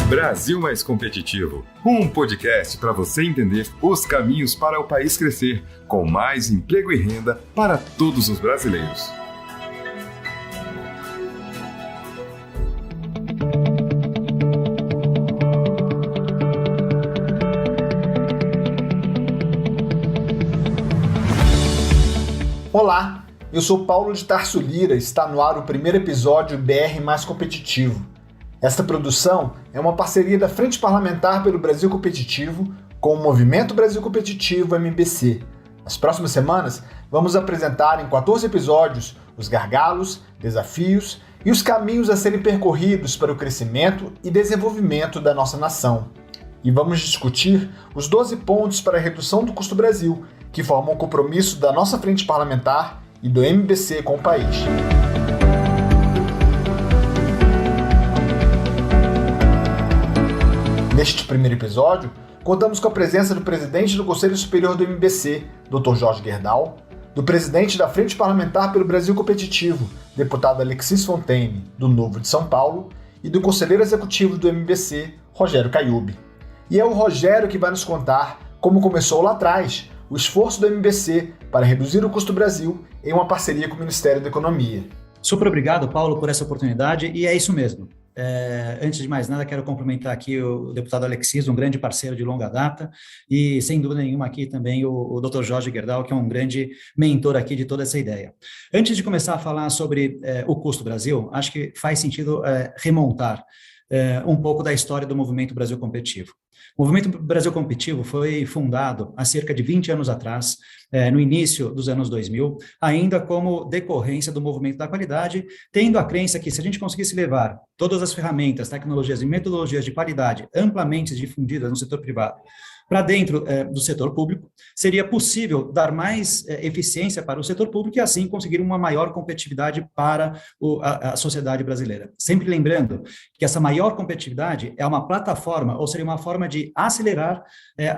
Brasil Mais Competitivo, um podcast para você entender os caminhos para o país crescer, com mais emprego e renda para todos os brasileiros. Olá, eu sou Paulo de Tarso Lira, está no ar o primeiro episódio BR Mais Competitivo. Esta produção é uma parceria da Frente Parlamentar pelo Brasil Competitivo com o Movimento Brasil Competitivo MBC. Nas próximas semanas, vamos apresentar em 14 episódios os gargalos, desafios e os caminhos a serem percorridos para o crescimento e desenvolvimento da nossa nação. E vamos discutir os 12 pontos para a redução do custo Brasil, que formam o compromisso da nossa Frente Parlamentar e do MBC com o país. Neste primeiro episódio, contamos com a presença do presidente do Conselho Superior do MBC, Dr. Jorge Gerdau, do presidente da Frente Parlamentar pelo Brasil Competitivo, deputado Alexis Fontaine, do Novo de São Paulo, e do conselheiro executivo do MBC, Rogério Caiubi. E é o Rogério que vai nos contar como começou lá atrás o esforço do MBC para reduzir o custo Brasil em uma parceria com o Ministério da Economia. Super obrigado, Paulo, por essa oportunidade, e é isso mesmo. Antes de mais nada, quero cumprimentar aqui o deputado Alexis, um grande parceiro de longa data, e sem dúvida nenhuma aqui também o Dr. Jorge Gerdau, que é um grande mentor aqui de toda essa ideia. Antes de começar a falar sobre o custo Brasil, acho que faz sentido remontar um pouco da história do Movimento Brasil Competitivo. O Movimento Brasil Competitivo foi fundado há cerca de 20 anos atrás, no início dos anos 2000, ainda como decorrência do movimento da qualidade, tendo a crença que se a gente conseguisse levar todas as ferramentas, tecnologias e metodologias de qualidade amplamente difundidas no setor privado para dentro do setor público, seria possível dar mais eficiência para o setor público e assim conseguir uma maior competitividade para a sociedade brasileira. Sempre lembrando que essa maior competitividade é uma plataforma, ou seria uma forma de acelerar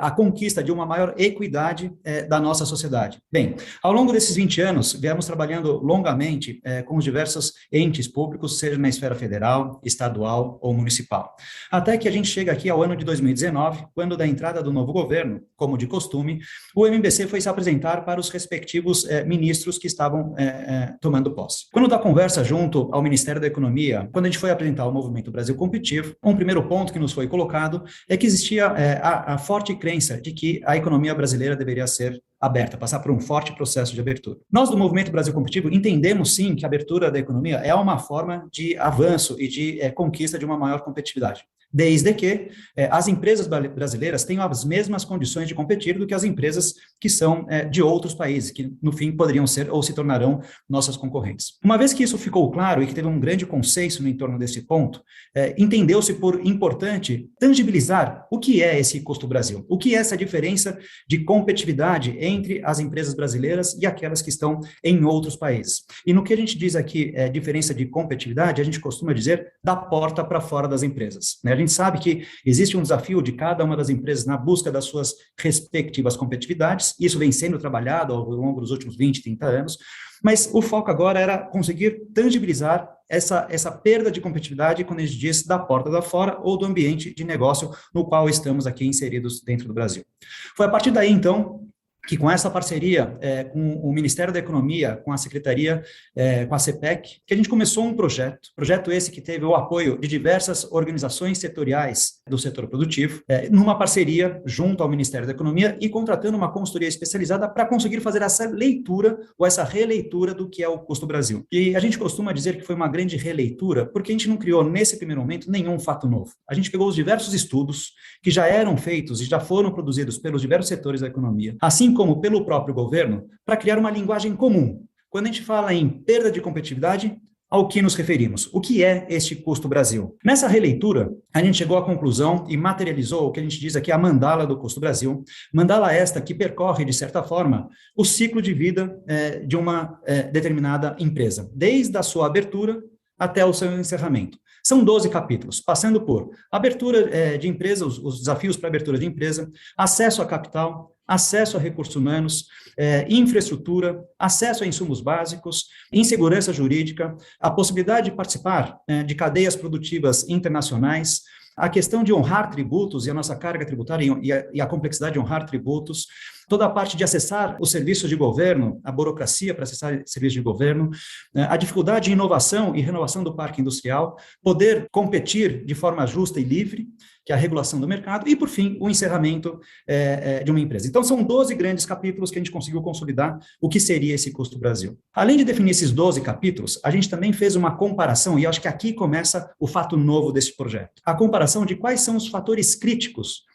a conquista de uma maior equidade da nossa sociedade. Bem, ao longo desses 20 anos, viemos trabalhando longamente com os diversos entes públicos, seja na esfera federal, estadual ou municipal. Até que a gente chega aqui ao ano de 2019, quando da entrada do novo governo, como de costume, o MBC foi se apresentar para os respectivos ministros que estavam tomando posse. Quando da conversa junto ao Ministério da Economia, quando a gente foi apresentar o Movimento Brasil Competitivo, um primeiro ponto que nos foi colocado é que existia a forte crença de que a economia brasileira deveria ser aberta, passar por um forte processo de abertura. Nós do Movimento Brasil Competitivo entendemos sim que a abertura da economia é uma forma de avanço e de conquista de uma maior competitividade, desde que as empresas brasileiras tenham as mesmas condições de competir do que as empresas que são de outros países, que no fim poderiam ser ou se tornarão nossas concorrentes. Uma vez que isso ficou claro e que teve um grande consenso no entorno desse ponto, entendeu-se por importante tangibilizar o que é esse custo Brasil, o que é essa diferença de competitividade entre as empresas brasileiras e aquelas que estão em outros países. E no que a gente diz aqui, diferença de competitividade, a gente costuma dizer da porta para fora das empresas, né? A gente sabe que existe um desafio de cada uma das empresas na busca das suas respectivas competitividades, isso vem sendo trabalhado ao longo dos últimos 20, 30 anos, mas o foco agora era conseguir tangibilizar essa perda de competitividade quando a gente diz da porta da fora ou do ambiente de negócio no qual estamos aqui inseridos dentro do Brasil. Foi a partir daí, então, que com essa parceria com o Ministério da Economia, com a Secretaria, com a CPEC, que a gente começou um projeto esse que teve o apoio de diversas organizações setoriais do setor produtivo, numa parceria junto ao Ministério da Economia e contratando uma consultoria especializada para conseguir fazer essa leitura ou essa releitura do que é o custo Brasil. E a gente costuma dizer que foi uma grande releitura porque a gente não criou nesse primeiro momento nenhum fato novo. A gente pegou os diversos estudos que já eram feitos e já foram produzidos pelos diversos setores da economia, assim como pelo próprio governo, para criar uma linguagem comum. Quando a gente fala em perda de competitividade, ao que nos referimos? O que é este custo Brasil? Nessa releitura, a gente chegou à conclusão e materializou o que a gente diz aqui, a mandala do custo Brasil, mandala esta que percorre, de certa forma, o ciclo de vida de uma determinada empresa, desde a sua abertura até o seu encerramento. São 12 capítulos, passando por abertura de empresa, os desafios para abertura de empresa, acesso a capital, acesso a recursos humanos, infraestrutura, acesso a insumos básicos, insegurança jurídica, a possibilidade de participar de cadeias produtivas internacionais, a questão de honrar tributos e a nossa carga tributária e a complexidade de honrar tributos, toda a parte de acessar os serviços de governo, a burocracia para acessar serviços de governo, a dificuldade de inovação e renovação do parque industrial, poder competir de forma justa e livre, que é a regulação do mercado, e, por fim, o encerramento de uma empresa. Então, são 12 grandes capítulos que a gente conseguiu consolidar o que seria esse custo Brasil. Além de definir esses 12 capítulos, a gente também fez uma comparação, e eu acho que aqui começa o fato novo desse projeto, a comparação de quais são os fatores críticos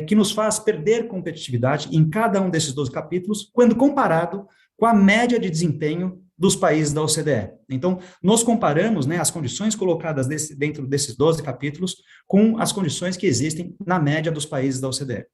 que nos faz perder competitividade em cada um desses 12 capítulos, quando comparado com a média de desempenho dos países da OCDE. Então, nós comparamos, né, as condições colocadas dentro desses 12 capítulos com as condições que existem na média dos países da OCDE.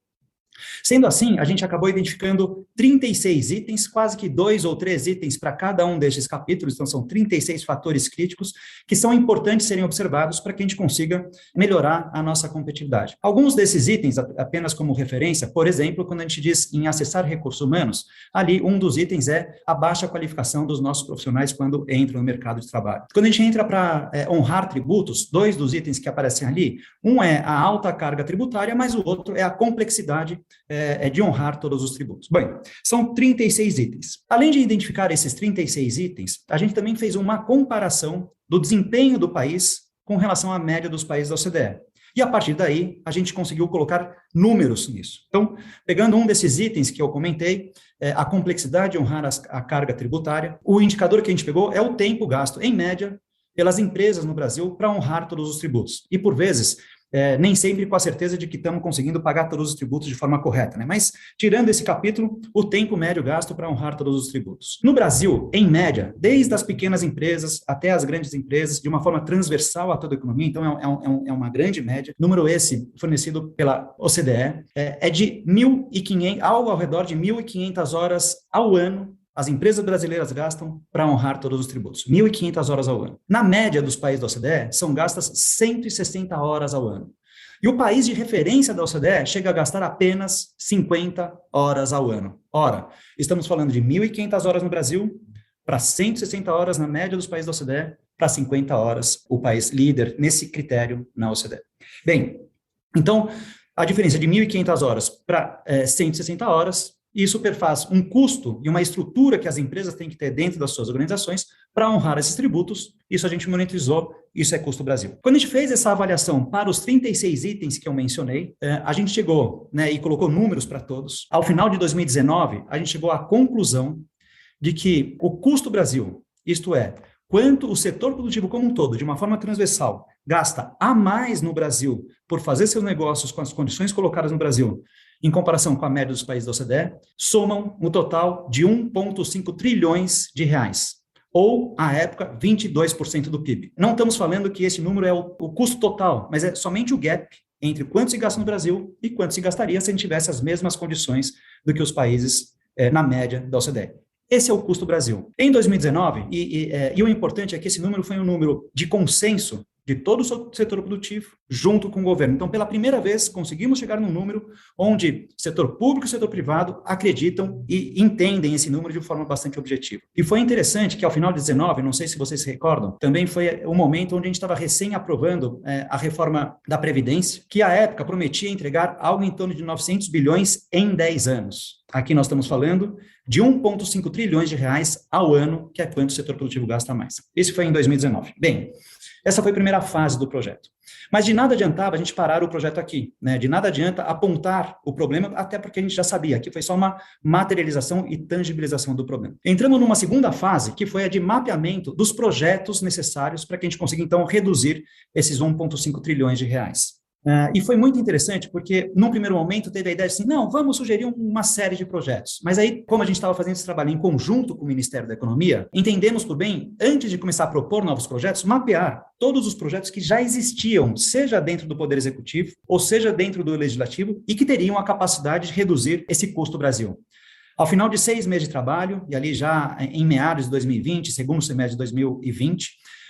Sendo assim, a gente acabou identificando 36 itens, quase que 2 ou 3 itens para cada um desses capítulos, então são 36 fatores críticos que são importantes serem observados para que a gente consiga melhorar a nossa competitividade. Alguns desses itens, apenas como referência, por exemplo, quando a gente diz em acessar recursos humanos, ali um dos itens é a baixa qualificação dos nossos profissionais quando entram no mercado de trabalho. Quando a gente entra para honrar tributos, 2 dos itens que aparecem ali, um é a alta carga tributária, mas o outro é a complexidade de honrar todos os tributos. Bem, são 36 itens. Além de identificar esses 36 itens, a gente também fez uma comparação do desempenho do país com relação à média dos países da OCDE. E a partir daí, a gente conseguiu colocar números nisso. Então, pegando um desses itens que eu comentei, a complexidade de honrar a carga tributária, o indicador que a gente pegou é o tempo gasto, em média, pelas empresas no Brasil para honrar todos os tributos. E, por vezes, nem sempre com a certeza de que estamos conseguindo pagar todos os tributos de forma correta, né? Mas, tirando esse capítulo, o tempo médio gasto para honrar todos os tributos. No Brasil, em média, desde as pequenas empresas até as grandes empresas, de uma forma transversal a toda a economia, então é uma grande média, número esse fornecido pela OCDE, é de 1.500, algo ao redor de 1.500 horas ao ano, as empresas brasileiras gastam para honrar todos os tributos, 1.500 horas ao ano. Na média dos países da OCDE, são gastas 160 horas ao ano. E o país de referência da OCDE chega a gastar apenas 50 horas ao ano. Ora, estamos falando de 1.500 horas no Brasil, para 160 horas na média dos países da OCDE, para 50 horas o país líder nesse critério na OCDE. Bem, então, a diferença de 1.500 horas para 160 horas, isso perfaz um custo e uma estrutura que as empresas têm que ter dentro das suas organizações para honrar esses tributos. Isso a gente monetizou, isso é custo Brasil. Quando a gente fez essa avaliação para os 36 itens que eu mencionei, a gente chegou, né, e colocou números para todos. Ao final de 2019, a gente chegou à conclusão de que o custo Brasil, isto é, quanto o setor produtivo como um todo, de uma forma transversal, gasta a mais no Brasil por fazer seus negócios com as condições colocadas no Brasil, em comparação com a média dos países da OCDE, somam um total de 1,5 trilhões de reais, ou, à época, 22% do PIB. Não estamos falando que esse número é o custo total, mas é somente o gap entre quanto se gasta no Brasil e quanto se gastaria se a gente tivesse as mesmas condições do que os países na média da OCDE. Esse é o custo Brasil. Em 2019, e o importante é que esse número foi um número de consenso de todo o setor produtivo, junto com o governo. Então, pela primeira vez, conseguimos chegar num número onde setor público e setor privado acreditam e entendem esse número de forma bastante objetiva. E foi interessante que, ao final de 2019, não sei se vocês se recordam, também foi o momento onde a gente estava recém-aprovando a reforma da Previdência, que, à época, prometia entregar algo em torno de 900 bilhões em 10 anos. Aqui nós estamos falando de 1,5 trilhões de reais ao ano, que é quanto o setor produtivo gasta mais. Isso foi em 2019. Bem, essa foi a primeira fase do projeto. Mas de nada adiantava a gente parar o projeto aqui, né? De nada adianta apontar o problema, até porque a gente já sabia, que foi só uma materialização e tangibilização do problema. Entramos numa segunda fase, que foi a de mapeamento dos projetos necessários para que a gente consiga, então, reduzir esses 1,5 trilhões de reais. E foi muito interessante, porque, num primeiro momento, teve a ideia de assim, não, vamos sugerir uma série de projetos. Mas aí, como a gente estava fazendo esse trabalho em conjunto com o Ministério da Economia, entendemos por bem, antes de começar a propor novos projetos, mapear todos os projetos que já existiam, seja dentro do Poder Executivo, ou seja dentro do Legislativo, e que teriam a capacidade de reduzir esse custo Brasil. Ao final de 6 meses de trabalho, e ali já em meados de 2020, segundo semestre de 2020,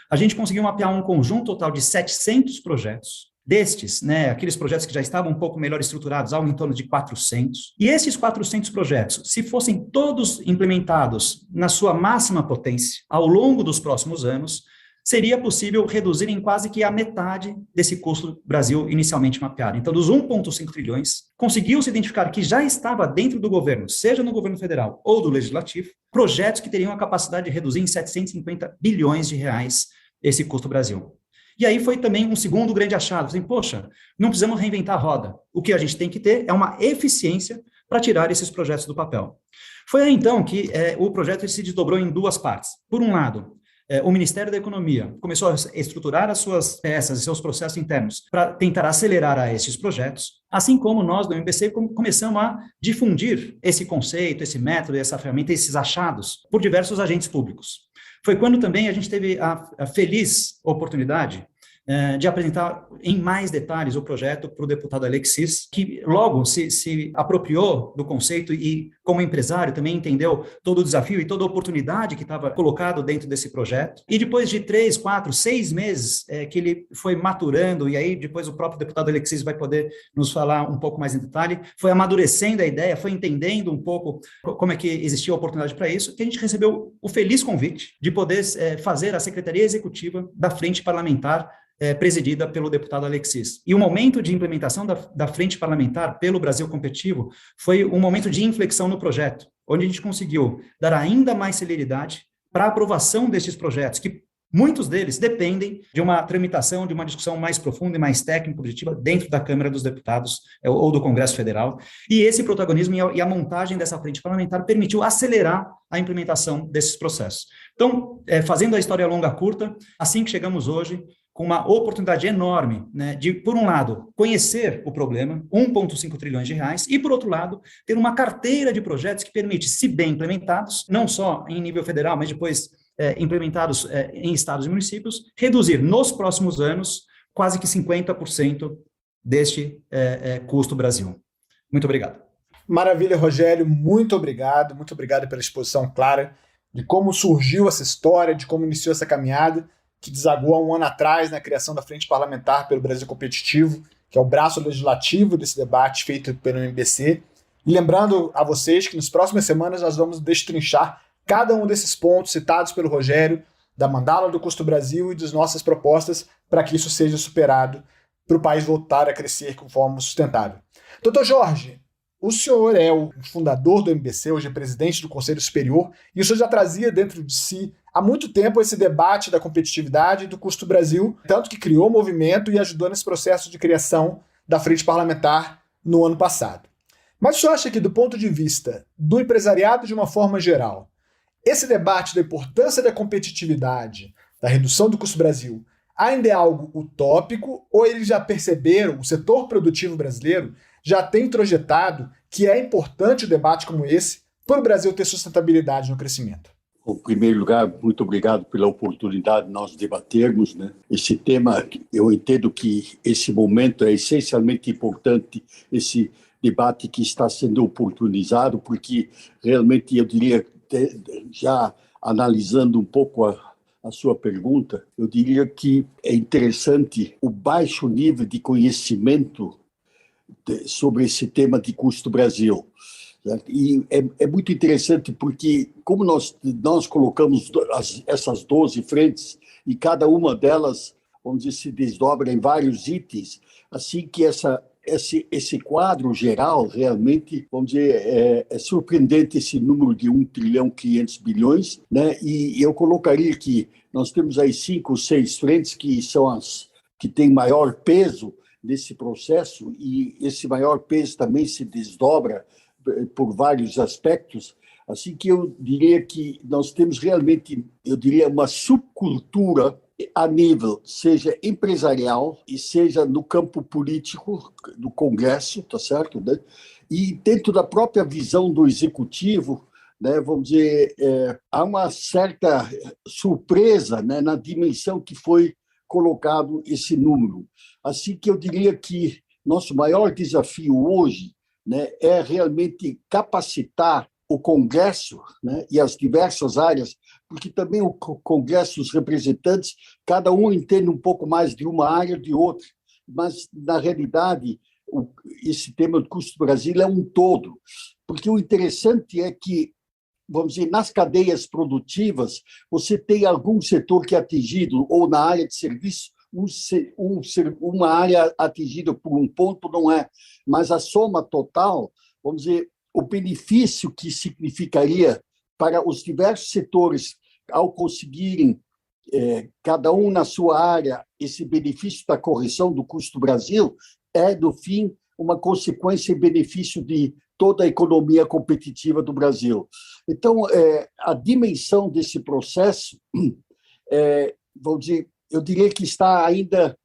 a gente conseguiu mapear um conjunto total de 700 projetos. Destes, né, aqueles projetos que já estavam um pouco melhor estruturados, algo em torno de 400. E esses 400 projetos, se fossem todos implementados na sua máxima potência, ao longo dos próximos anos, seria possível reduzir em quase que a metade desse custo do Brasil inicialmente mapeado. Então, dos 1,5 trilhões, conseguiu-se identificar que já estava dentro do governo, seja no governo federal ou do legislativo, projetos que teriam a capacidade de reduzir em 750 bilhões de reais esse custo do Brasil. E aí foi também um segundo grande achado, assim, poxa, não precisamos reinventar a roda. O que a gente tem que ter é uma eficiência para tirar esses projetos do papel. Foi aí, então, que o projeto se desdobrou em duas partes. Por um lado, o Ministério da Economia começou a estruturar as suas peças e seus processos internos para tentar acelerar a esses projetos, assim como nós do MBC começamos a difundir esse conceito, esse método, essa ferramenta, esses achados por diversos agentes públicos. Foi quando também a gente teve a feliz oportunidade de apresentar em mais detalhes o projeto para o deputado Alexis, que logo se apropriou do conceito e, como empresário, também entendeu todo o desafio e toda a oportunidade que estava colocado dentro desse projeto. E depois de 3, 4, 6 meses que ele foi maturando, e aí depois o próprio deputado Alexis vai poder nos falar um pouco mais em detalhe, foi amadurecendo a ideia, foi entendendo um pouco como é que existia a oportunidade para isso, que a gente recebeu o feliz convite de poder fazer a Secretaria Executiva da Frente Parlamentar presidida pelo deputado Alexis. E o momento de implementação da Frente Parlamentar pelo Brasil Competitivo foi um momento de inflexão no projeto, onde a gente conseguiu dar ainda mais celeridade para a aprovação desses projetos, que muitos deles dependem de uma tramitação, de uma discussão mais profunda e mais técnica, objetiva, dentro da Câmara dos Deputados ou do Congresso Federal. E esse protagonismo e a montagem dessa frente parlamentar permitiu acelerar a implementação desses processos. Então, fazendo a história longa curta, assim que chegamos hoje, com uma oportunidade enorme, né, de, por um lado, conhecer o problema, 1,5 trilhões de reais, e, por outro lado, ter uma carteira de projetos que permite, se bem implementados, não só em nível federal, mas depois implementados em estados e municípios, reduzir nos próximos anos quase que 50% deste custo Brasil. Muito obrigado. Maravilha, Rogério, muito obrigado pela exposição clara de como surgiu essa história, de como iniciou essa caminhada, que desagou há um ano atrás na criação da Frente Parlamentar pelo Brasil Competitivo, que é o braço legislativo desse debate feito pelo MBC. E lembrando a vocês que nas próximas semanas nós vamos destrinchar cada um desses pontos citados pelo Rogério, da mandala do custo Brasil e das nossas propostas para que isso seja superado, para o país voltar a crescer com forma sustentável. Doutor Jorge, o senhor é o fundador do MBC, hoje é presidente do Conselho Superior, e o senhor já trazia dentro de si há muito tempo esse debate da competitividade e do custo Brasil, tanto que criou o movimento e ajudou nesse processo de criação da Frente Parlamentar no ano passado. Mas o senhor acha que, do ponto de vista do empresariado de uma forma geral, esse debate da importância da competitividade, da redução do custo Brasil, ainda é algo utópico, ou eles já perceberam, o setor produtivo brasileiro já tem introjetado que é importante um debate como esse para o Brasil ter sustentabilidade no crescimento? Em primeiro lugar, muito obrigado pela oportunidade de nós debatermos, né? Esse tema. Eu entendo que esse momento é essencialmente importante, esse debate que está sendo oportunizado, porque realmente eu diria, já analisando um pouco a sua pergunta, eu diria que é interessante o baixo nível de conhecimento sobre esse tema de custo Brasil. E é muito interessante porque, como nós colocamos essas 12 frentes, e cada uma delas, vamos dizer, se desdobra em vários itens, assim que esse quadro geral, realmente, vamos dizer, é surpreendente esse número de 1 trilhão 500 bilhões, né? E eu colocaria que nós temos aí 5 ou 6 frentes que são as que têm maior peso nesse processo, e esse maior peso também se desdobra por vários aspectos, assim que eu diria que nós temos realmente, eu diria, uma subcultura a nível, seja empresarial e seja no campo político do Congresso, tá certo, né? E dentro da própria visão do Executivo, né, vamos dizer, há uma certa surpresa, né, na dimensão que foi colocado esse número. Assim que eu diria que nosso maior desafio hoje, né, é realmente capacitar o Congresso, né, e as diversas áreas, porque também o Congresso, os representantes, cada um entende um pouco mais de uma área de outra, mas, na realidade, esse tema do custo do Brasil é um todo, porque o interessante é que vamos dizer, nas cadeias produtivas, você tem algum setor que é atingido, ou na área de serviço, uma área atingida por um ponto não é, mas a soma total, vamos dizer, o benefício que significaria para os diversos setores ao conseguirem, cada um na sua área, esse benefício da correção do custo Brasil, é, no fim, uma consequência e benefício de toda a economia competitiva do Brasil. Então, a dimensão desse processo, vamos dizer, eu diria que está ainda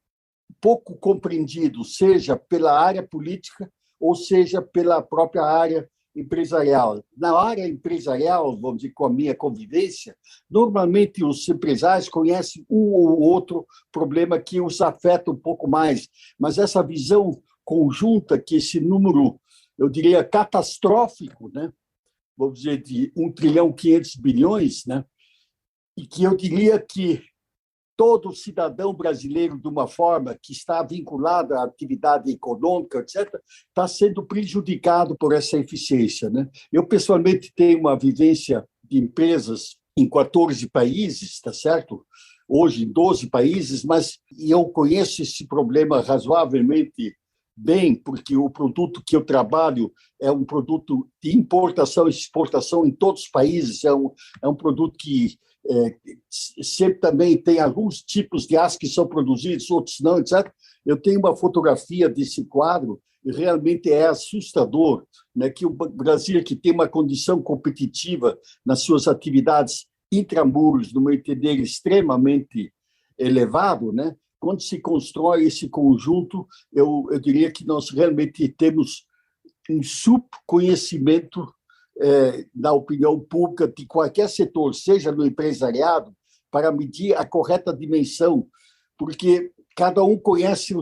pouco compreendido, seja pela área política ou seja pela própria área empresarial. Na área empresarial, vamos dizer, com a minha convivência, normalmente os empresários conhecem um ou outro problema que os afeta um pouco mais, mas essa visão conjunta, que esse número, eu diria, catastrófico, né? Vamos dizer, de 1,5 trilhão, né? E que eu diria que todo cidadão brasileiro, de uma forma que está vinculada à atividade econômica, etc., está sendo prejudicado por essa eficiência, né? Eu, pessoalmente, tenho uma vivência de empresas em 14 países, tá certo? Hoje, em 12 países, mas eu conheço esse problema razoavelmente bem, porque o produto que eu trabalho é um produto de importação e exportação em todos os países, é um produto que sempre também tem alguns tipos de aço que são produzidos, outros não, etc. Eu tenho uma fotografia desse quadro e realmente é assustador, né, que o Brasil, que tem uma condição competitiva nas suas atividades intramuros, no meu entender, extremamente elevado, né? Quando se constrói esse conjunto, eu diria que nós realmente temos um subconhecimento na opinião pública de qualquer setor, seja no empresariado, para medir a correta dimensão, porque cada um conhece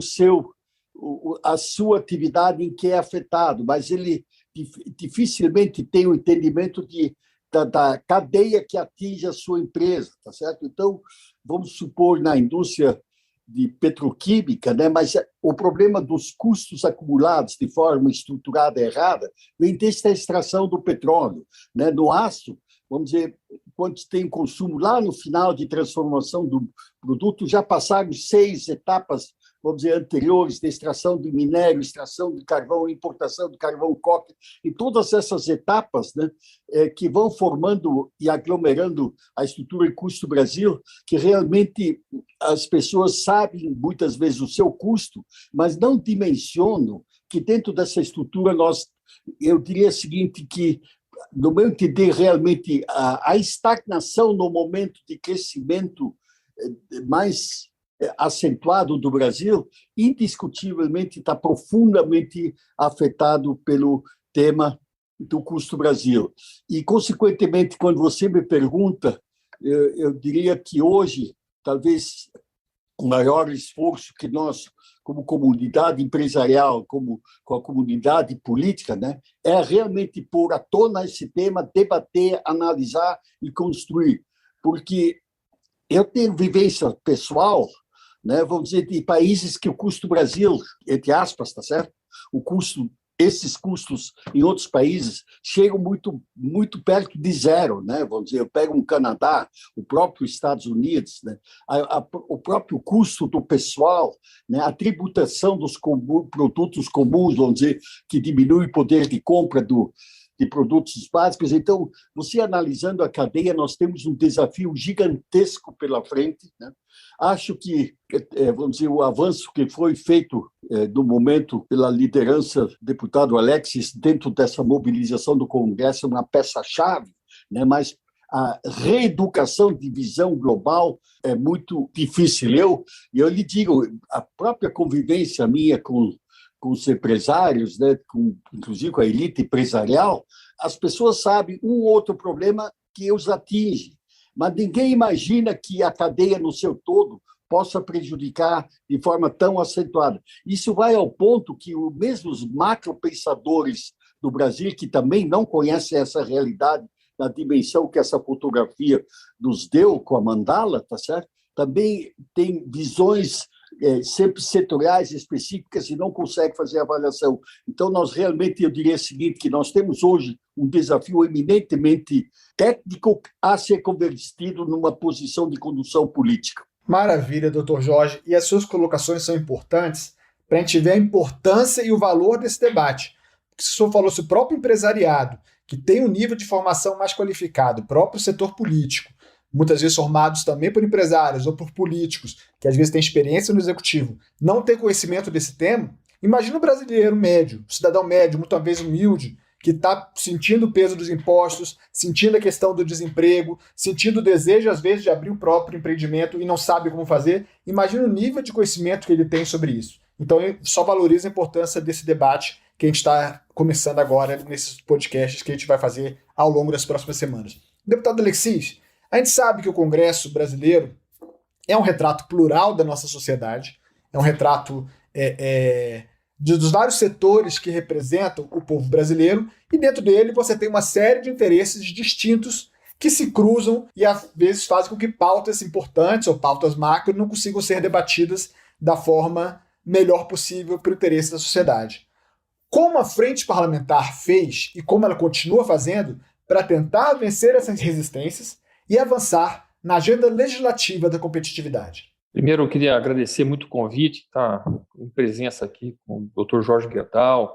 a sua atividade em que é afetado, mas ele dificilmente tem o entendimento da cadeia que atinge a sua empresa, tá certo? Então, vamos supor, na indústria de petroquímica, né? Mas o problema dos custos acumulados de forma estruturada errada vem desde a extração do petróleo, né? No aço, vamos dizer, quando tem consumo lá no final de transformação do produto, já passaram 6 etapas, vamos dizer, anteriores de extração do minério, extração de carvão, importação do carvão coque, e todas essas etapas, né, que vão formando e aglomerando a estrutura e custo Brasil, que realmente as pessoas sabem muitas vezes o seu custo, mas não dimensionam que dentro dessa estrutura eu diria o seguinte, que no meu entender, realmente a estagnação no momento de crescimento mais acentuado do Brasil, indiscutivelmente está profundamente afetado pelo tema do custo Brasil. E, consequentemente, quando você me pergunta, eu diria que hoje, talvez o maior esforço que nós, como comunidade empresarial, com a comunidade política, né, é realmente pôr à tona esse tema, debater, analisar e construir. Porque eu tenho vivência pessoal, né, vamos dizer, de países que o custo Brasil, entre aspas, tá certo? Esses custos em outros países chegam muito perto de zero, né? Vamos dizer, eu pego um Canadá, o próprio Estados Unidos, né? O próprio custo do pessoal, né? A tributação dos produtos comuns, vamos dizer, que diminui o poder de compra de produtos básicos. Então, você analisando a cadeia, nós temos um desafio gigantesco pela frente, né? Acho que, vamos dizer, o avanço que foi feito no momento pela liderança do deputado Alexis dentro dessa mobilização do Congresso é uma peça-chave, né? Mas a reeducação de visão global é muito difícil. Eu lhe digo, a própria convivência minha com os empresários, né, inclusive com a elite empresarial, as pessoas sabem um ou outro problema que os atinge, mas ninguém imagina que a cadeia no seu todo possa prejudicar de forma tão acentuada. Isso vai ao ponto que os mesmos macropensadores do Brasil, que também não conhecem essa realidade na dimensão que essa fotografia nos deu com a mandala, tá certo? Também tem visões sempre setoriais, específicas, e não consegue fazer avaliação. Então, nós realmente, eu diria o seguinte, que nós temos hoje um desafio eminentemente técnico a ser convertido numa posição de condução política. Maravilha, doutor Jorge. E as suas colocações são importantes para a gente ver a importância e o valor desse debate. Porque se o senhor falou, se o próprio empresariado, que tem um nível de formação mais qualificado, o próprio setor político, muitas vezes formados também por empresários ou por políticos, que às vezes têm experiência no executivo, não tem conhecimento desse tema, imagina o brasileiro médio, o cidadão médio, muitas vezes humilde, que está sentindo o peso dos impostos, sentindo a questão do desemprego, sentindo o desejo, às vezes, de abrir o próprio empreendimento e não sabe como fazer. Imagina o nível de conhecimento que ele tem sobre isso. Então, eu só valorizo a importância desse debate que a gente está começando agora nesses podcasts que a gente vai fazer ao longo das próximas semanas. Deputado Alexis, a gente sabe que o Congresso brasileiro é um retrato plural da nossa sociedade, é um retrato dos vários setores que representam o povo brasileiro, e dentro dele você tem uma série de interesses distintos que se cruzam e às vezes fazem com que pautas importantes ou pautas macro não consigam ser debatidas da forma melhor possível para o interesse da sociedade. Como a frente parlamentar fez e como ela continua fazendo para tentar vencer essas resistências e avançar na agenda legislativa da competitividade? Primeiro, eu queria agradecer muito o convite, estar em presença aqui com o Dr. Jorge Gerdau,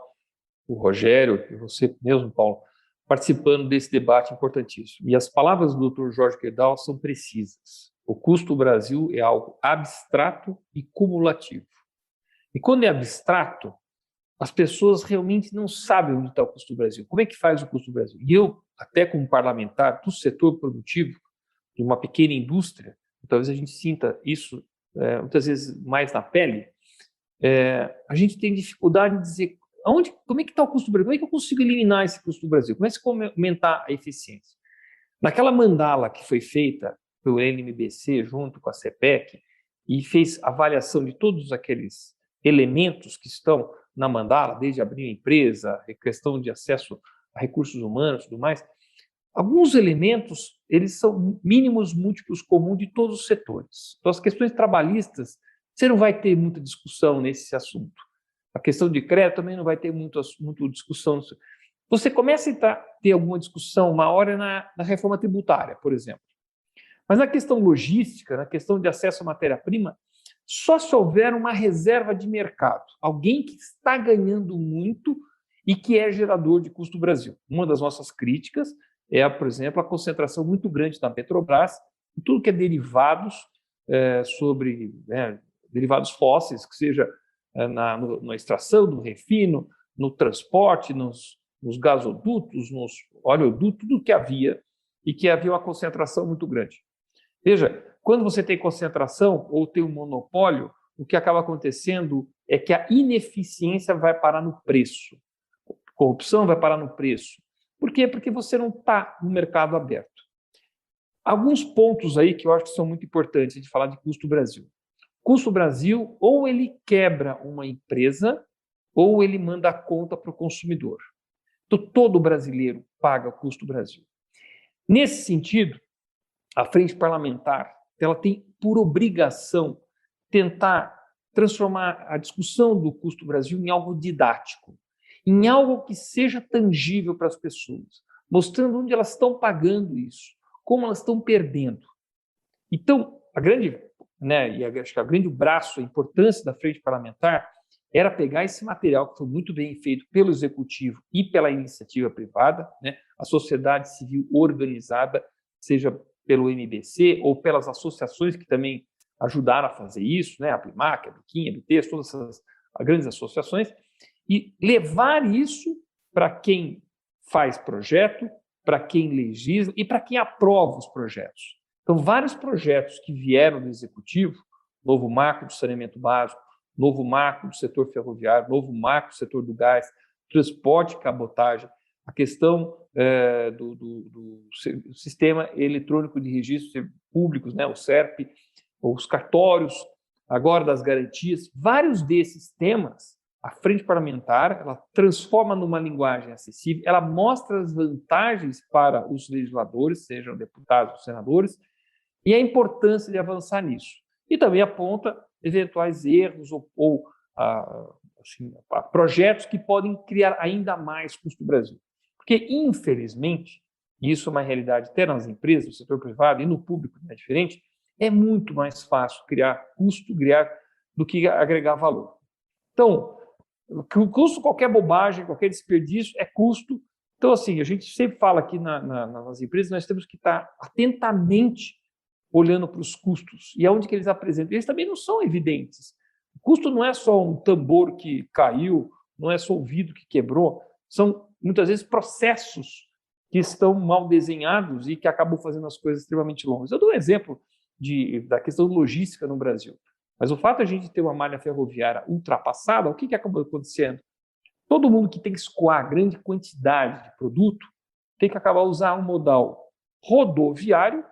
o Rogério e você mesmo, Paulo, participando desse debate importantíssimo. E as palavras do Dr. Jorge Gerdau são precisas. O custo do Brasil é algo abstrato e cumulativo. E quando é abstrato, as pessoas realmente não sabem onde está o custo do Brasil. Como é que faz o custo do Brasil? E eu, até como parlamentar do setor produtivo, de uma pequena indústria, talvez a gente sinta isso muitas vezes mais na pele, a gente tem dificuldade de dizer como é que está o custo do Brasil, como é que eu consigo eliminar esse custo do Brasil, como é que eu aumentar a eficiência. Naquela mandala que foi feita pelo NMBC junto com a CPEC e fez avaliação de todos aqueles elementos que estão na mandala, desde abrir a empresa, a questão de acesso a recursos humanos e tudo mais, alguns elementos, eles são mínimos múltiplos comuns de todos os setores. Então, as questões trabalhistas, você não vai ter muita discussão nesse assunto. A questão de crédito também não vai ter muita discussão. Você começa a ter alguma discussão uma hora na reforma tributária, por exemplo. Mas na questão logística, na questão de acesso à matéria-prima, só se houver uma reserva de mercado, alguém que está ganhando muito e que é gerador de custo do Brasil. Uma das nossas críticas é, por exemplo, a concentração muito grande na Petrobras, em tudo que é derivados derivados fósseis, que seja na extração, no refino, no transporte, nos gasodutos, nos oleodutos, tudo que havia, e que havia uma concentração muito grande. Veja, quando você tem concentração ou tem um monopólio, o que acaba acontecendo é que a ineficiência vai parar no preço. Corrupção vai parar no preço. Por quê? Porque você não está no mercado aberto. Alguns pontos aí que eu acho que são muito importantes de falar de custo Brasil. Custo Brasil, ou ele quebra uma empresa, ou ele manda a conta para o consumidor. Então, todo brasileiro paga o custo Brasil. Nesse sentido, a frente parlamentar ela tem por obrigação tentar transformar a discussão do custo Brasil em algo didático, em algo que seja tangível para as pessoas, mostrando onde elas estão pagando isso, como elas estão perdendo. Então, acho que a grande braço, a importância da frente parlamentar era pegar esse material que foi muito bem feito pelo executivo e pela iniciativa privada, a sociedade civil organizada, seja pelo MBC ou pelas associações que também ajudaram a fazer isso, a Primac, a Biquinha, a BTS, todas essas grandes associações, e levar isso para quem faz projeto, para quem legisla e para quem aprova os projetos. Então, vários projetos que vieram do Executivo, novo marco do saneamento básico, novo marco do setor ferroviário, novo marco do setor do gás, transporte e cabotagem, a questão do Sistema Eletrônico de Registros Públicos, o SERP, os cartórios, agora das garantias, vários desses temas, a frente parlamentar, ela transforma numa linguagem acessível, ela mostra as vantagens para os legisladores, sejam deputados ou senadores, e a importância de avançar nisso. E também aponta eventuais erros ou assim, projetos que podem criar ainda mais custo no Brasil. Porque, infelizmente, e isso é uma realidade até nas empresas, no setor privado e no público não é diferente, é muito mais fácil criar custo do que agregar valor. Então, o custo, qualquer bobagem, qualquer desperdício é custo. Então, assim, a gente sempre fala aqui nas empresas, nós temos que estar atentamente olhando para os custos e aonde que eles apresentam. Eles também não são evidentes. O custo não é só um tambor que caiu, não é só o vidro que quebrou, são muitas vezes processos que estão mal desenhados e que acabam fazendo as coisas extremamente longas. Eu dou um exemplo da questão logística no Brasil. Mas o fato de a gente ter uma malha ferroviária ultrapassada, o que acabou acontecendo? Todo mundo que tem que escoar grande quantidade de produto tem que acabar usando um modal rodoviário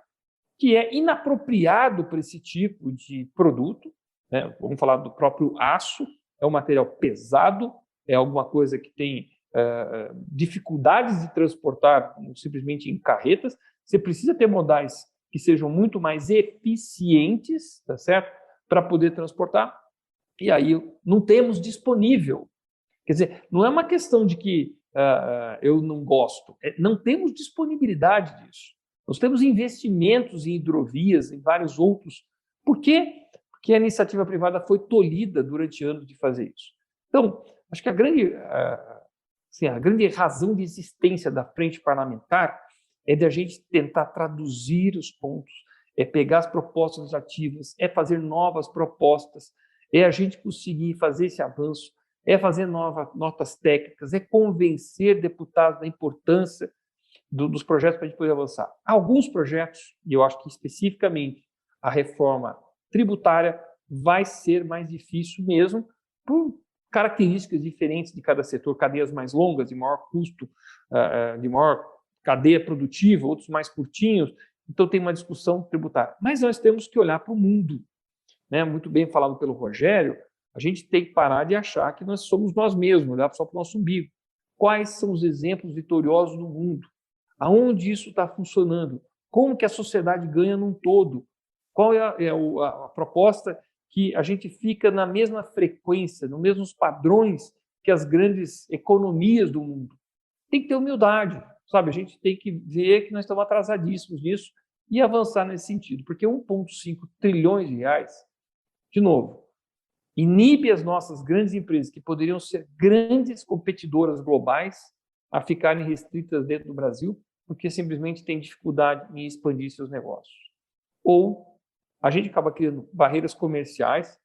que é inapropriado para esse tipo de produto, né? Vamos falar do próprio aço, é um material pesado, é alguma coisa que tem dificuldades de transportar simplesmente em carretas. Você precisa ter modais que sejam muito mais eficientes, tá certo? Para poder transportar, e aí não temos disponível. Quer dizer, não é uma questão de que eu não gosto, não temos disponibilidade disso. Nós temos investimentos em hidrovias, em vários outros. Por quê? Porque a iniciativa privada foi tolhida durante anos de fazer isso. Então, acho que a grande razão de existência da frente parlamentar é de a gente tentar traduzir os pontos, é pegar as propostas ativas, é fazer novas propostas, é a gente conseguir fazer esse avanço, é fazer novas notas técnicas, é convencer deputados da importância dos projetos para a gente poder avançar. Alguns projetos, e eu acho que especificamente a reforma tributária vai ser mais difícil mesmo, por características diferentes de cada setor, cadeias mais longas, de maior custo, de maior cadeia produtiva, outros mais curtinhos. Então, tem uma discussão tributária. Mas nós temos que olhar para o mundo, né? Muito bem falado pelo Rogério, a gente tem que parar de achar que nós somos nós mesmos, olhar só para o nosso umbigo. Quais são os exemplos vitoriosos no mundo? Aonde isso está funcionando? Como que a sociedade ganha num todo? Qual é a proposta que a gente fica na mesma frequência, nos mesmos padrões que as grandes economias do mundo? Tem que ter humildade. Sabe, a gente tem que ver que nós estamos atrasadíssimos nisso e avançar nesse sentido, porque 1,5 trilhões de reais, de novo, inibe as nossas grandes empresas, que poderiam ser grandes competidoras globais, a ficarem restritas dentro do Brasil, porque simplesmente tem dificuldade em expandir seus negócios. Ou a gente acaba criando barreiras comerciais,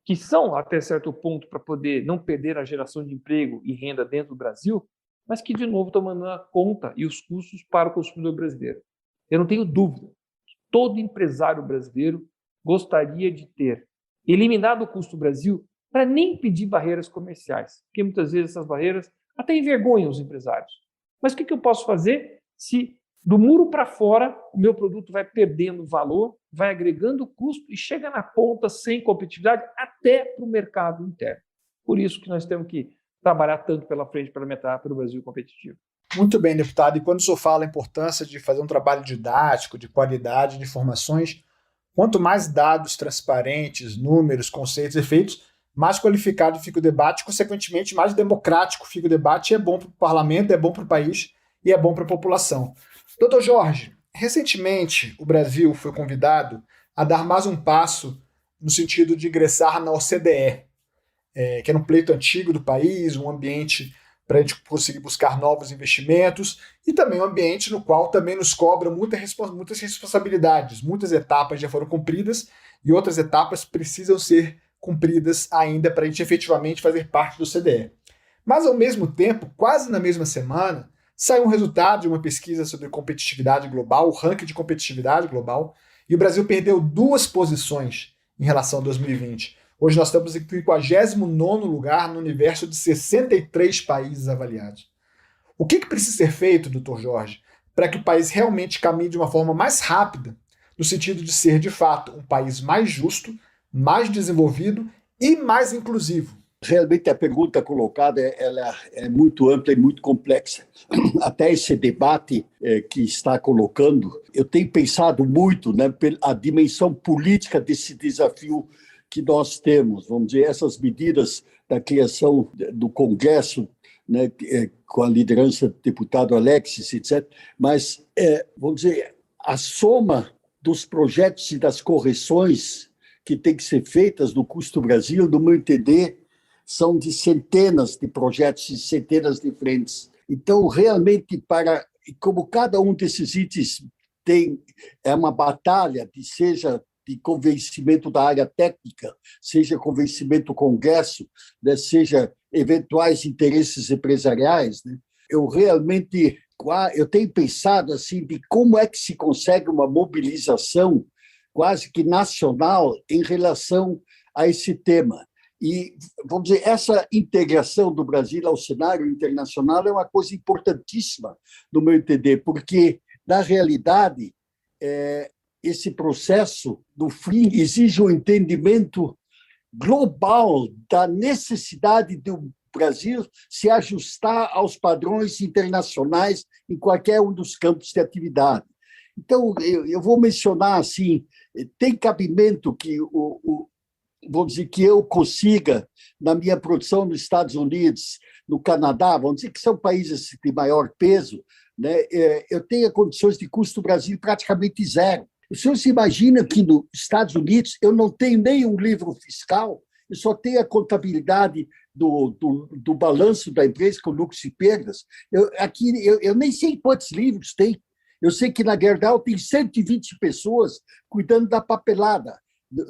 que são até certo ponto para poder não perder a geração de emprego e renda dentro do Brasil, mas que, de novo, estão mandando a conta e os custos para o consumidor brasileiro. Eu não tenho dúvida que todo empresário brasileiro gostaria de ter eliminado o custo do Brasil para nem pedir barreiras comerciais, porque muitas vezes essas barreiras até envergonham os empresários. Mas o que eu posso fazer se, do muro para fora, o meu produto vai perdendo valor, vai agregando custo e chega na ponta sem competitividade até para o mercado interno? Por isso que nós temos que trabalhar tanto pela frente parlamentar pelo Brasil competitivo. Muito bem, deputado. E quando o senhor fala a importância de fazer um trabalho didático, de qualidade de informações, quanto mais dados transparentes, números, conceitos, efeitos, mais qualificado fica o debate, consequentemente mais democrático fica o debate, e é bom para o parlamento, é bom para o país e é bom para a população. Doutor Jorge, recentemente o Brasil foi convidado a dar mais um passo no sentido de ingressar na OCDE, que era um pleito antigo do país, um ambiente para a gente conseguir buscar novos investimentos e também um ambiente no qual também nos cobra muitas responsabilidades. Muitas etapas já foram cumpridas e outras etapas precisam ser cumpridas ainda para a gente efetivamente fazer parte do OCDE. Mas, ao mesmo tempo, quase na mesma semana, saiu um resultado de uma pesquisa sobre competitividade global, o ranking de competitividade global, e o Brasil perdeu 2 posições em relação a 2020. Hoje nós estamos em 59º lugar no universo de 63 países avaliados. O que precisa ser feito, doutor Jorge, para que o país realmente caminhe de uma forma mais rápida, no sentido de ser, de fato, um país mais justo, mais desenvolvido e mais inclusivo? Realmente a pergunta colocada ela é muito ampla e muito complexa. Até esse debate que está colocando, eu tenho pensado muito, né, a dimensão política desse desafio que nós temos, vamos dizer, essas medidas da criação do Congresso, né, com a liderança do deputado Alexis, etc., mas, vamos dizer, a soma dos projetos e das correções que têm que ser feitas no Custo Brasil, no meu entender, são de centenas de projetos e centenas de frentes. Então, realmente, como cada um desses itens é uma batalha, seja de convencimento da área técnica, seja convencimento do Congresso, né, seja eventuais interesses empresariais, né, eu tenho pensado assim de como é que se consegue uma mobilização quase que nacional em relação a esse tema. E, vamos dizer, essa integração do Brasil ao cenário internacional é uma coisa importantíssima, no meu entender, porque, na realidade, esse processo do fim exige um entendimento global da necessidade do Brasil se ajustar aos padrões internacionais em qualquer um dos campos de atividade. Então, eu vou mencionar assim, tem cabimento que vamos dizer, que eu consiga, na minha produção nos Estados Unidos, no Canadá, vamos dizer que são países de maior peso, né, eu tenha condições de custo Brasil praticamente zero. O senhor se imagina que nos Estados Unidos eu não tenho nem um livro fiscal, eu só tenho a contabilidade do balanço da empresa com lucros e perdas. Eu nem sei quantos livros tem. Eu sei que na Gerdau tem 120 pessoas cuidando da papelada.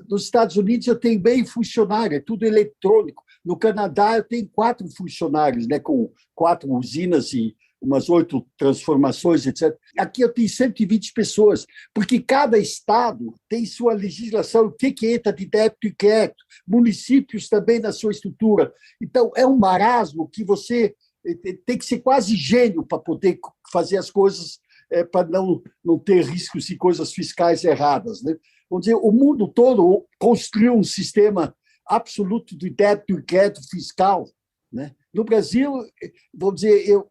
Nos Estados Unidos eu tenho meio funcionário, é tudo eletrônico. No Canadá eu tenho 4 funcionários, né, com 4 usinas e umas 8 transformações, etc. Aqui eu tenho 120 pessoas, porque cada estado tem sua legislação, o que entra de débito e crédito, municípios também na sua estrutura. Então, é um marasmo que você tem que ser quase gênio para poder fazer as coisas, para não ter riscos de coisas fiscais erradas, né? Vamos dizer, o mundo todo construiu um sistema absoluto de débito e crédito fiscal, né? No Brasil, vamos dizer,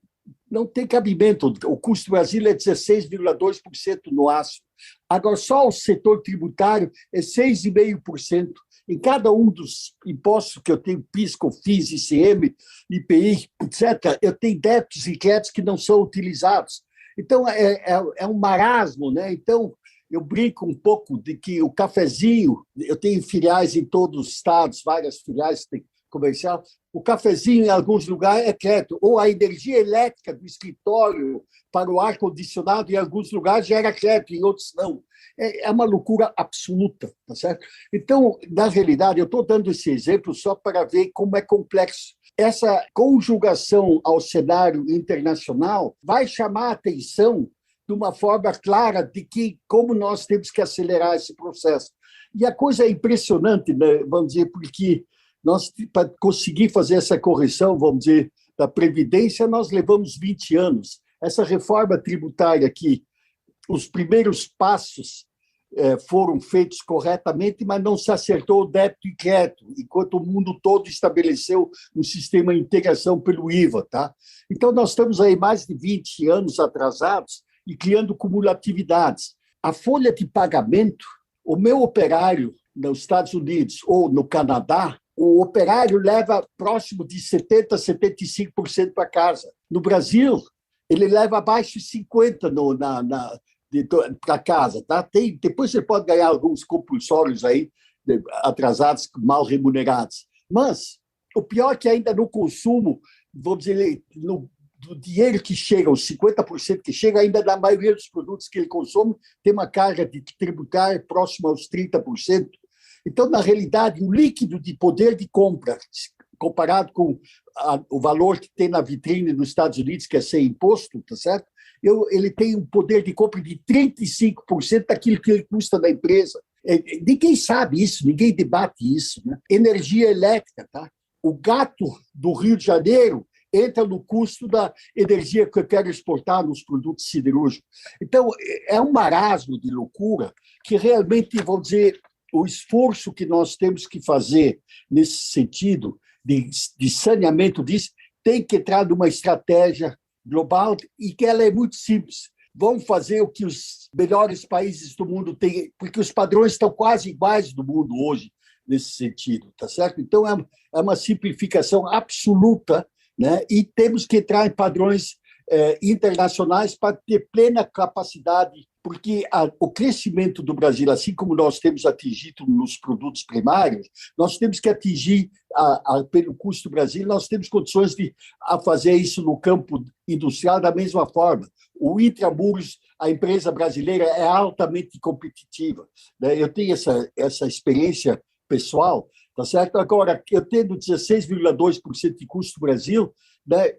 não tem cabimento. O custo do Brasil é 16,2% no aço. Agora, só o setor tributário é 6,5%. Em cada um dos impostos que eu tenho, PIS, COFINS, ICM, IPI, etc., eu tenho débitos e créditos que não são utilizados. Então, é um marasmo, né? Então, eu brinco um pouco de que o cafezinho, eu tenho filiais em todos os estados, várias filiais comercial, o cafezinho em alguns lugares é crédito, ou a energia elétrica do escritório para o ar-condicionado em alguns lugares já era crédito, em outros não. É uma loucura absoluta, tá certo? Então, na realidade, eu estou dando esse exemplo só para ver como é complexo. Essa conjugação ao cenário internacional vai chamar a atenção de uma forma clara de que como nós temos que acelerar esse processo. E a coisa é impressionante, né? Vamos dizer, porque nós, para conseguir fazer essa correção, vamos dizer, da Previdência, nós levamos 20 anos. Essa reforma tributária aqui, os primeiros passos foram feitos corretamente, mas não se acertou o débito e crédito, enquanto o mundo todo estabeleceu um sistema de integração pelo IVA. Tá? Então, nós estamos aí mais de 20 anos atrasados e criando cumulatividades. A folha de pagamento, o meu operário nos Estados Unidos ou no Canadá, o operário leva próximo de 70%, 75% para casa. No Brasil, ele leva abaixo de 50% para casa. Tá? Depois você pode ganhar alguns compulsórios aí, atrasados, mal remunerados. Mas o pior é que ainda no consumo, vamos dizer, do dinheiro que chega, os 50% que chega, ainda na maioria dos produtos que ele consome, tem uma carga de tributária próxima aos 30%. Então, na realidade, o líquido de poder de compra, comparado com o valor que tem na vitrine nos Estados Unidos, que é sem imposto, tá certo? Ele tem um poder de compra de 35% daquilo que ele custa da empresa. Ninguém sabe isso, ninguém debate isso, né? Energia elétrica, tá? O gato do Rio de Janeiro entra no custo da energia que eu quero exportar nos produtos siderúrgicos. Então, é um marasmo de loucura que realmente, vou dizer, o esforço que nós temos que fazer nesse sentido de saneamento disso tem que entrar numa estratégia global e que ela é muito simples. Vamos fazer o que os melhores países do mundo têm, porque os padrões estão quase iguais do mundo hoje. nesse sentido, tá certo? Então, é uma simplificação absoluta, né? E temos que entrar em padrões internacionais para ter plena capacidade, porque o crescimento do Brasil, assim como nós temos atingido nos produtos primários, nós temos que atingir, pelo custo do Brasil, nós temos condições de fazer isso no campo industrial da mesma forma. O Intramuros, a empresa brasileira é altamente competitiva, né? Eu tenho essa experiência pessoal, tá certo? Agora, eu tendo 16,2% de custo do Brasil, né?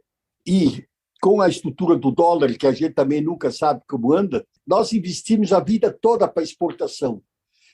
E com a estrutura do dólar, que a gente também nunca sabe como anda, nós investimos a vida toda para exportação.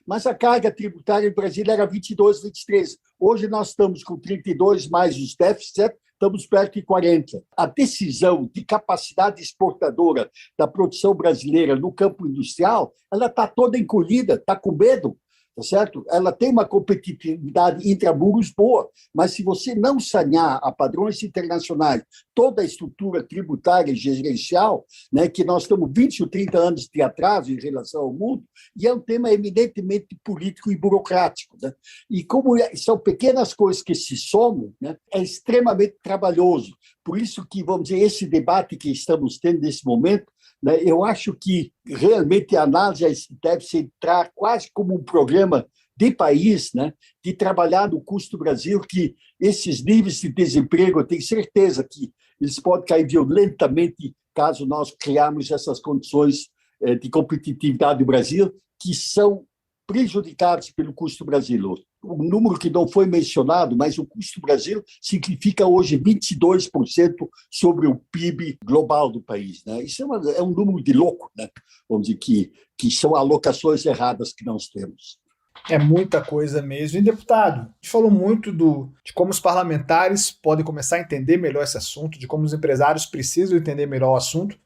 Mas a carga tributária do Brasil era 22, 23. Hoje nós estamos com 32 mais os déficits, estamos perto de 40. A decisão de capacidade exportadora da produção brasileira no campo industrial, ela está toda encolhida, está com medo. Tá certo? Ela tem uma competitividade intramuros boa, mas se você não sanear a padrões internacionais toda a estrutura tributária e gerencial, né, que nós estamos 20 ou 30 anos de atraso em relação ao mundo, e é um tema eminentemente político e burocrático, né? E como são pequenas coisas que se somam, né, é extremamente trabalhoso. Por isso que, vamos dizer, esse debate que estamos tendo nesse momento, né, eu acho que realmente a análise deve se entrar quase como um programa de país, né, de trabalhar no custo do Brasil, que esses níveis de desemprego, eu tenho certeza que eles podem cair violentamente caso nós criarmos essas condições de competitividade do Brasil, que são prejudicados pelo custo brasileiro. Um número que não foi mencionado, mas o custo do Brasil significa hoje 22% sobre o PIB global do país, né? Isso é um número de louco, né? Vamos dizer que são alocações erradas que nós temos. É muita coisa mesmo. E, deputado, a gente falou muito de como os parlamentares podem começar a entender melhor esse assunto, de como os empresários precisam entender melhor o assunto,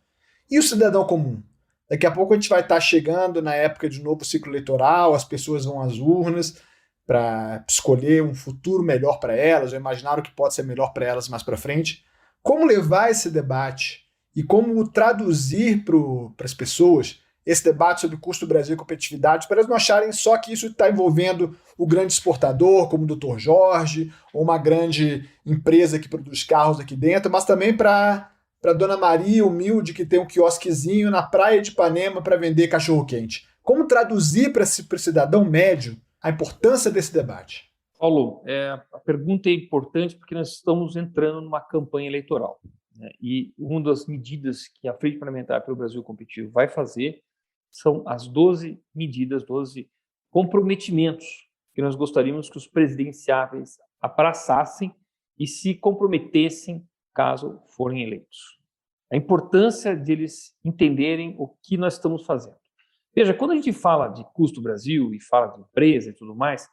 e o cidadão comum. Daqui a pouco a gente vai estar chegando na época de novo ciclo eleitoral, as pessoas vão às urnas para escolher um futuro melhor para elas, ou imaginar o que pode ser melhor para elas mais para frente. Como levar esse debate e como traduzir para as pessoas esse debate sobre custo do Brasil e competitividade, para elas não acharem só que isso está envolvendo o grande exportador, como o Dr. Jorge, ou uma grande empresa que produz carros aqui dentro, mas também para a Dona Maria, humilde, que tem um quiosquezinho na praia de Ipanema para vender cachorro-quente. Como traduzir para o cidadão médio a importância desse debate? Paulo, a pergunta é importante porque nós estamos entrando numa campanha eleitoral, né? E uma das medidas que a Frente Parlamentar pelo Brasil Competitivo vai fazer são as 12 medidas, 12 comprometimentos que nós gostaríamos que os presidenciáveis abraçassem e se comprometessem caso forem eleitos. A importância de eles entenderem o que nós estamos fazendo. Veja, quando a gente fala de custo Brasil e fala de empresa e tudo mais,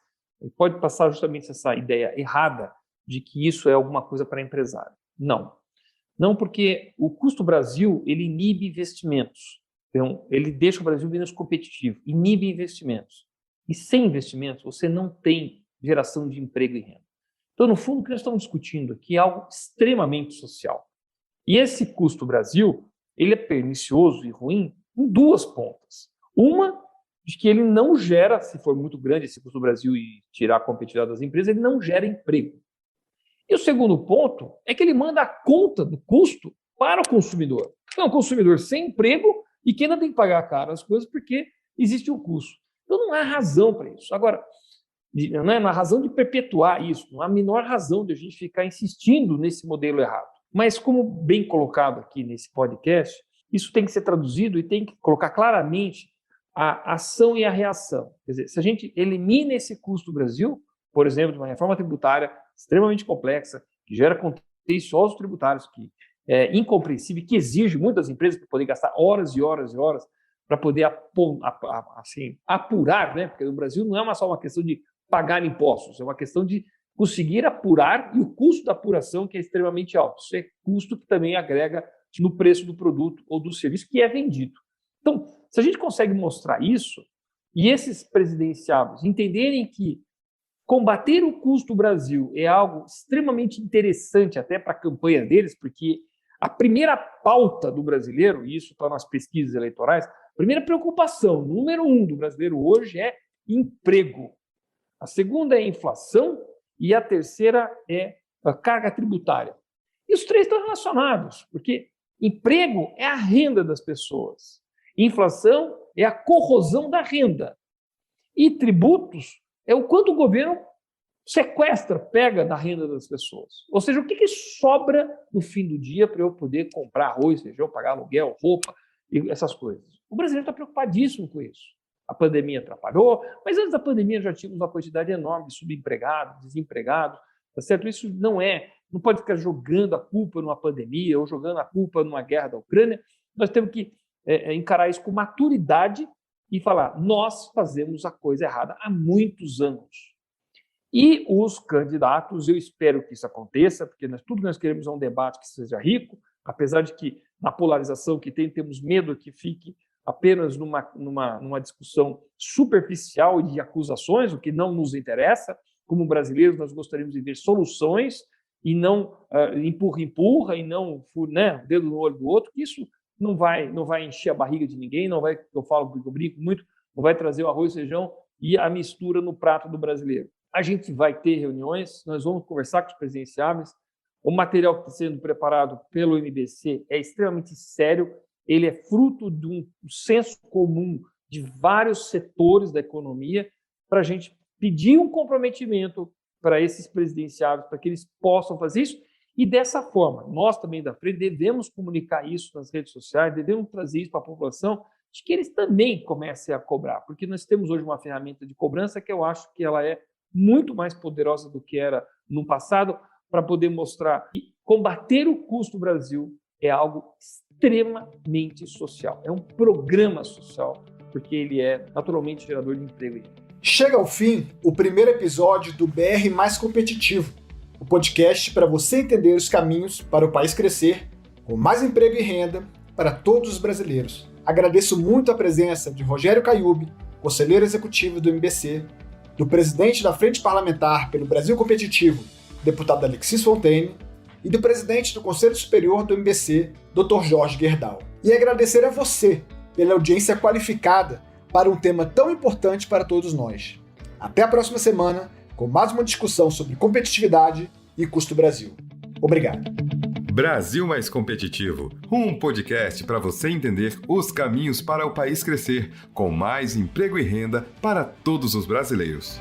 pode passar justamente essa ideia errada de que isso é alguma coisa para empresário. Não. Não, porque o custo Brasil, ele inibe investimentos. Então, ele deixa o Brasil menos competitivo, inibe investimentos. E sem investimentos, você não tem geração de emprego e renda. Então, no fundo, o que nós estamos discutindo aqui é algo extremamente social. E esse custo Brasil, ele é pernicioso e ruim em duas pontas. Uma, de que ele não gera, se for muito grande esse custo Brasil e tirar a competitividade das empresas, ele não gera emprego. E o segundo ponto é que ele manda a conta do custo para o consumidor. Então, é um consumidor sem emprego e que ainda tem que pagar caro as coisas porque existe um custo. Então, não há razão para isso. Agora, não há razão de perpetuar isso, não há a menor razão de a gente ficar insistindo nesse modelo errado. Mas, como bem colocado aqui nesse podcast, isso tem que ser traduzido e tem que colocar claramente a ação e a reação. Quer dizer, se a gente elimina esse custo do Brasil, por exemplo, de uma reforma tributária extremamente complexa, que gera contenciosos tributários, que é incompreensível, que exige muitas empresas para poder gastar horas e horas e horas para poder assim, apurar, né? Porque no Brasil não é só uma questão de pagar impostos, é uma questão de conseguir apurar e o custo da apuração que é extremamente alto. Isso é custo que também agrega no preço do produto ou do serviço que é vendido. Então, se a gente consegue mostrar isso e esses presidenciáveis entenderem que combater o custo Brasil é algo extremamente interessante até para a campanha deles, porque a primeira pauta do brasileiro, e isso está nas pesquisas eleitorais, a primeira preocupação, número 1 do brasileiro hoje é emprego. a segunda é a inflação e a terceira é a carga tributária. E os três estão relacionados, porque emprego é a renda das pessoas, inflação é a corrosão da renda e tributos é o quanto o governo sequestra, pega da renda das pessoas. Ou seja, o que sobra no fim do dia para eu poder comprar arroz, feijão, pagar aluguel, roupa e essas coisas. O brasileiro está preocupadíssimo com isso. A pandemia atrapalhou, mas antes da pandemia já tínhamos uma quantidade enorme de subempregados, desempregados, tá certo? Isso não pode ficar jogando a culpa numa pandemia ou jogando a culpa numa guerra da Ucrânia. Nós temos que encarar isso com maturidade e falar, nós fazemos a coisa errada há muitos anos. E os candidatos, eu espero que isso aconteça, porque tudo que nós queremos é um debate que seja rico, apesar de que na polarização que tem, temos medo que fique apenas numa discussão superficial de acusações, o que não nos interessa. Como brasileiros, nós gostaríamos de ver soluções e não empurra, e não dedo no olho do outro, que isso não vai encher a barriga de ninguém, não vai, eu brinco muito, não vai trazer o arroz, feijão e a mistura no prato do brasileiro. A gente vai ter reuniões, nós vamos conversar com os presidenciáveis. O material que está sendo preparado pelo MBC é extremamente sério, ele é fruto de um senso comum de vários setores da economia para a gente pedir um comprometimento para esses presidenciáveis, para que eles possam fazer isso. E dessa forma, nós também da frente devemos comunicar isso nas redes sociais, devemos trazer isso para a população, de que eles também comecem a cobrar, porque nós temos hoje uma ferramenta de cobrança que eu acho que ela é muito mais poderosa do que era no passado, para poder mostrar que combater o custo Brasil é algo extremamente social. É um programa social, porque ele é naturalmente gerador de emprego. Chega ao fim o primeiro episódio do BR Mais Competitivo, o podcast para você entender os caminhos para o país crescer, com mais emprego e renda para todos os brasileiros. Agradeço muito a presença de Rogério Caiubi, conselheiro executivo do MBC, do presidente da Frente Parlamentar pelo Brasil Competitivo, deputado Alexis Fontaine, e do presidente do Conselho Superior do MBC, Dr. Jorge Gerdau. E agradecer a você pela audiência qualificada para um tema tão importante para todos nós. Até a próxima semana, com mais uma discussão sobre competitividade e custo Brasil. Obrigado. Brasil Mais Competitivo, um podcast para você entender os caminhos para o país crescer, com mais emprego e renda para todos os brasileiros.